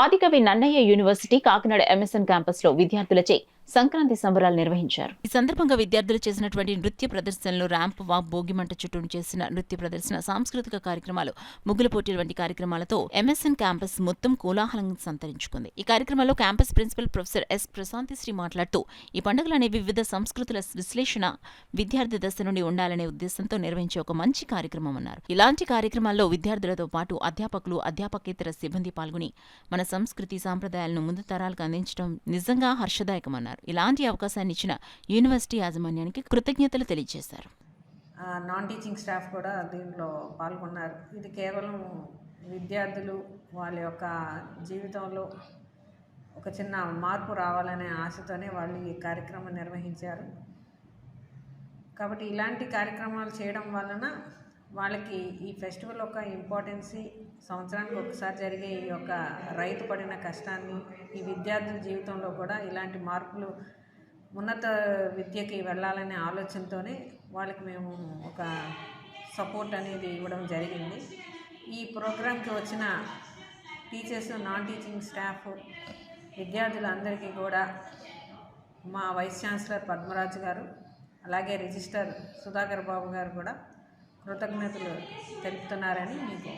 ఆదికవి Nannaya university Kakinada MSN campus లో విద్యార్థులచే సంక్రాంతి సంబరాలు నిర్వహించారు. ఈ సందర్భంగా విద్యార్థులు చేసినటువంటి నృత్య ప్రదర్శనలు, ర్యాంప్ వాక్, భోగిమంట చుట్టూ చేసిన నృత్య ప్రదర్శన, సాంస్కృతిక కార్యక్రమాలు, ముగ్గుల పోటీలు వంటి కార్యక్రమాలతో ఎంఎస్ఎన్ క్యాంపస్ మొత్తం కోలాహలంగా సంతరించుకుంది. ఈ కార్యక్రమంలో క్యాంపస్ ప్రిన్సిపల్ ప్రొఫెసర్ ఎస్ ప్రశాంతిశ్రీ మాట్లాడుతూ, ఈ పండుగలు అనేవి వివిధ సంస్కృతుల విశ్లేషణ విద్యార్థి దశ నుండి ఉండాలనే ఉద్దేశంతో నిర్వహించే ఒక మంచి కార్యక్రమం అన్నారు. ఇలాంటి కార్యక్రమాల్లో విద్యార్థులతో పాటు అధ్యాపకులు, అధ్యాపకేతర సిబ్బంది పాల్గొని మన సంస్కృతి సాంప్రదాయాలను ముందు తరాలకు అందించడం నిజంగా హర్షదాయకమన్నారు. ఇలాంటి అవకాశాన్ని ఇచ్చిన యూనివర్సిటీ యాజమాన్యానికి కృతజ్ఞతలు తెలియజేశారు. నాన్ టీచింగ్ స్టాఫ్ కూడా దీంట్లో పాల్గొన్నారు. ఇది కేవలం విద్యార్థులు వాళ్ళ యొక్క జీవితంలో ఒక చిన్న మార్పు రావాలనే ఆశతోనే వాళ్ళు ఈ కార్యక్రమం నిర్వహించారు. కాబట్టి ఇలాంటి కార్యక్రమాలు చేయడం వలన వాళ్ళకి ఈ ఫెస్టివల్ యొక్క ఇంపార్టెన్సీ, సంవత్సరానికి ఒకసారి జరిగే ఈ యొక్క రైతు పడిన కష్టాన్ని, ఈ విద్యార్థుల జీవితంలో కూడా ఇలాంటి మార్పులు ఉన్నత విద్యకి వెళ్ళాలనే ఆలోచనతోనే వాళ్ళకి మేము ఒక సపోర్ట్ అనేది ఇవ్వడం జరిగింది. ఈ ప్రోగ్రాంకి వచ్చిన టీచర్స్, నాన్ టీచింగ్ స్టాఫ్, విద్యార్థులందరికీ కూడా మా వైస్ ఛాన్సలర్ పద్మరాజు గారు, అలాగే రిజిస్టర్ సుధాకర్ బాబు గారు కూడా కృతజ్ఞతలు తెలుపుతున్నారని మీకు